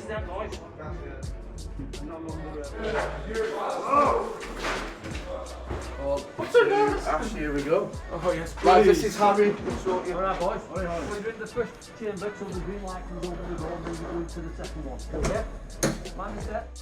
step, boys. What's so nervous? Actually, here we go. Oh yes, please. Right, this is Harry. Alright, boys. We're doing the first chain bit, so the green light comes over the door, and then we go to the second one. Okay? Mind the step.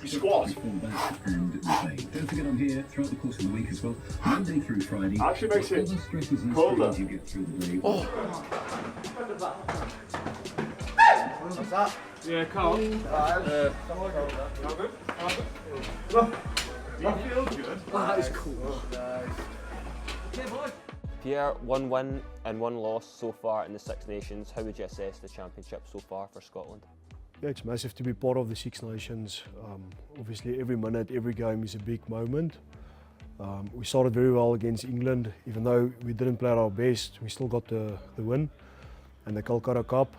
Squat. And retain. Don't forget I'm here throughout the course of the week as well, Monday through Friday. Actually makes it all the stresses and colder. strains you get through the day. What's that? Yeah, Carl. You feel good? That is cool. Okay, boys. Pierre, 1 win and 1 loss so far in the Six Nations. How would you assess the championship so far for Scotland? Yeah, it's massive to be part of the Six Nations. Obviously, every minute, every game is a big moment. We started very well against England, even though we didn't play at our best. We still got the win and the Calcutta Cup.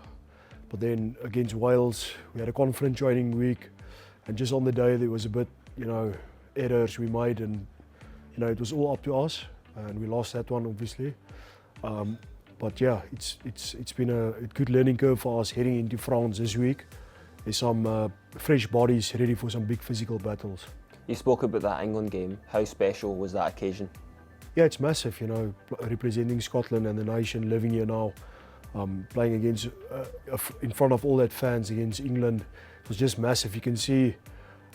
But then against Wales, we had a confident training week, and just on the day there was a bit, errors we made, and it was all up to us, and we lost that one obviously. But yeah, it's been a good learning curve for us heading into France this week. There's some fresh bodies ready for some big physical battles. You spoke about that England game. How special was that occasion? Yeah, it's massive, representing Scotland and the nation, living here now, playing against, in front of all that fans against England. It was just massive. You can see,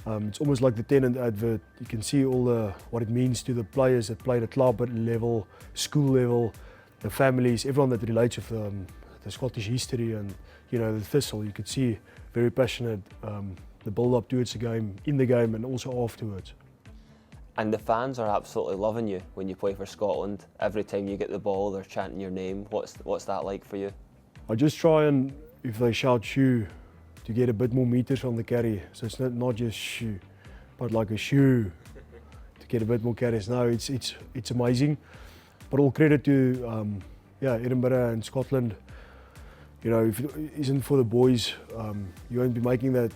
it's almost like the Tennant advert. You can see all what it means to the players that play at club level, school level, the families, everyone that relates with the Scottish history and the Thistle. You could see very passionate, the build-up towards the game, in the game, and also afterwards. And the fans are absolutely loving you when you play for Scotland. Every time you get the ball, they're chanting your name. What's that like for you? I just try and, if they shout shoe, to get a bit more meters on the carry. So it's not just shoe, but like a shoe, to get a bit more carries. No, it's amazing. But all credit to Edinburgh and Scotland. If it isn't for the boys, you won't be making that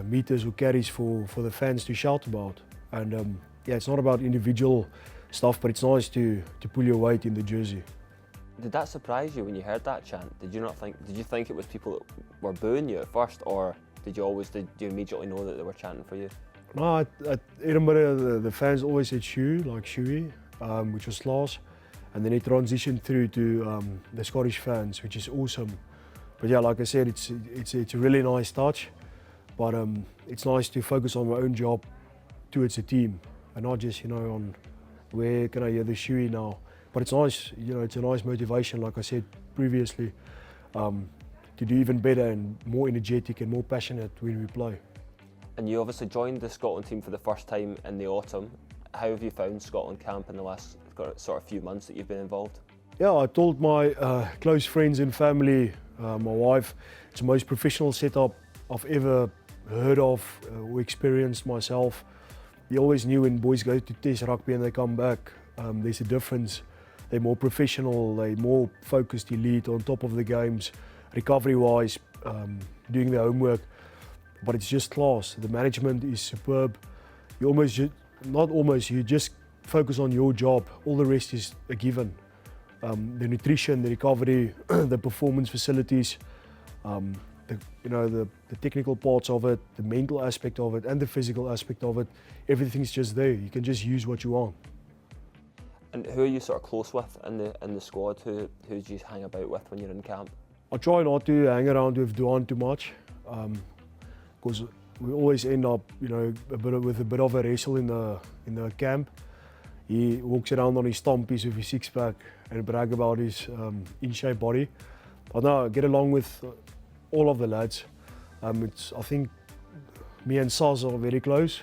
meters or carries for the fans to shout about. And it's not about individual stuff, but it's nice to pull your weight in the jersey. Did that surprise you when you heard that chant? Did you think it was people that were booing you at first, or did you immediately know that they were chanting for you? No, at Edinburgh, the fans always said shoe, like shoey, which was class. And then it transitioned through to the Scottish fans, which is awesome. But yeah, like I said, it's a really nice touch. But it's nice to focus on my own job towards the team, and not just on where can I hear the shoey now. But it's nice, it's a nice motivation, like I said previously, to do even better and more energetic and more passionate when we play. And you obviously joined the Scotland team for the first time in the autumn. How have you found Scotland camp in the last sort of few months that you've been involved? Yeah, I told my close friends and family, my wife, it's the most professional setup I've ever heard of or experienced myself. You always knew when boys go to test rugby and they come back, there's a difference. They're more professional, they're more focused, elite, on top of the games, recovery-wise, doing their homework. But it's just class. The management is superb. You just focus on your job. All the rest is a given. The nutrition, the recovery, the performance facilities, the technical parts of it, the mental aspect of it, and the physical aspect of it. Everything's just there. You can just use what you want. And who are you sort of close with in the squad? Who do you hang about with when you're in camp? I try not to hang around with Duan too much, because we always end up, with a bit of a wrestle in the camp. He walks around on his stompies with his six-pack and brag about his in-shape body. But no, I get along with all of the lads. I think me and Saz are very close.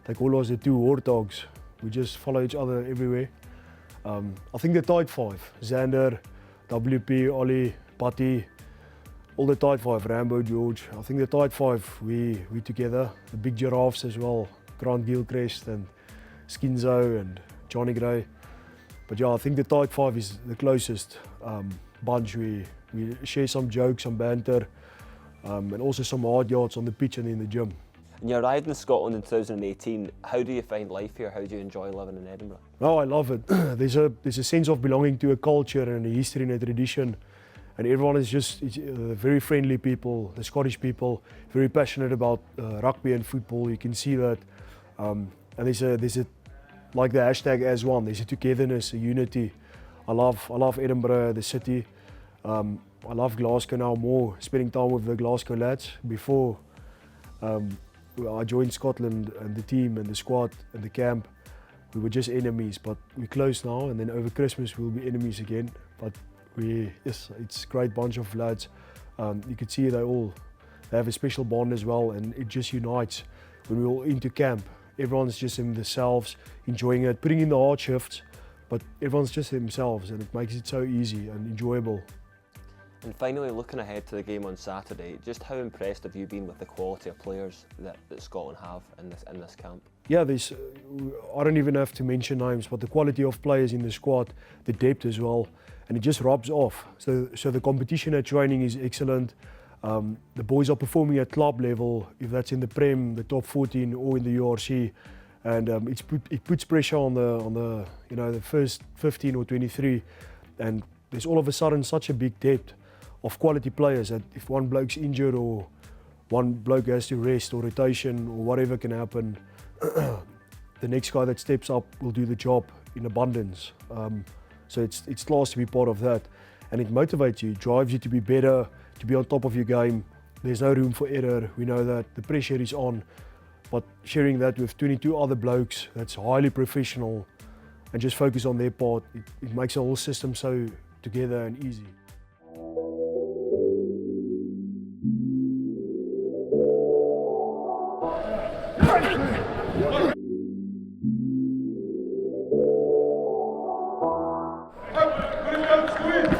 They call us the two war dogs. We just follow each other everywhere. I think the tight five, Xander, WP, Ollie, Patty, all the tight five, Rambo, George. I think the tight five, we together. The big giraffes as well, Grant Gilchrist and Skinzo and Johnny Gray. But yeah, I think the tight five is the closest bunch. We share some jokes, some banter, and also some hard yards on the pitch and in the gym. And you arrived in Scotland in 2018. How do you find life here? How do you enjoy living in Edinburgh? Oh, I love it. There's a sense of belonging to a culture and a history and a tradition. And everyone is just very friendly people, the Scottish people, very passionate about rugby and football. You can see that. And there's a like the hashtag as one. There's a togetherness, a unity. I love Edinburgh, the city. I love Glasgow now more, spending time with the Glasgow lads. Before I joined Scotland and the team and the squad and the camp, we were just enemies, but we're close now, and then over Christmas we'll be enemies again. But it's a great bunch of lads. You could see they have a special bond as well, and it just unites when we're all into camp. Everyone's just in themselves, enjoying it, putting in the hard shifts, but everyone's just themselves, and it makes it so easy and enjoyable. And finally, looking ahead to the game on Saturday, just how impressed have you been with the quality of players that Scotland have in this camp? Yeah, I don't even have to mention names, but the quality of players in the squad, the depth as well, and it just rubs off. So the competition at training is excellent. The boys are performing at club level, if that's in the Prem, the top 14, or in the URC, and it puts pressure on the first 15 or 23, and there's all of a sudden such a big depth of quality players that if one bloke's injured or one bloke has to rest or rotation or whatever can happen, the next guy that steps up will do the job in abundance. So it's class to be part of that, and it motivates you, drives you to be better, to be on top of your game. There's no room for error. We know that the pressure is on, but sharing that with 22 other blokes that's highly professional and just focus on their part, it makes the whole system so together and easy. Go, squeeze!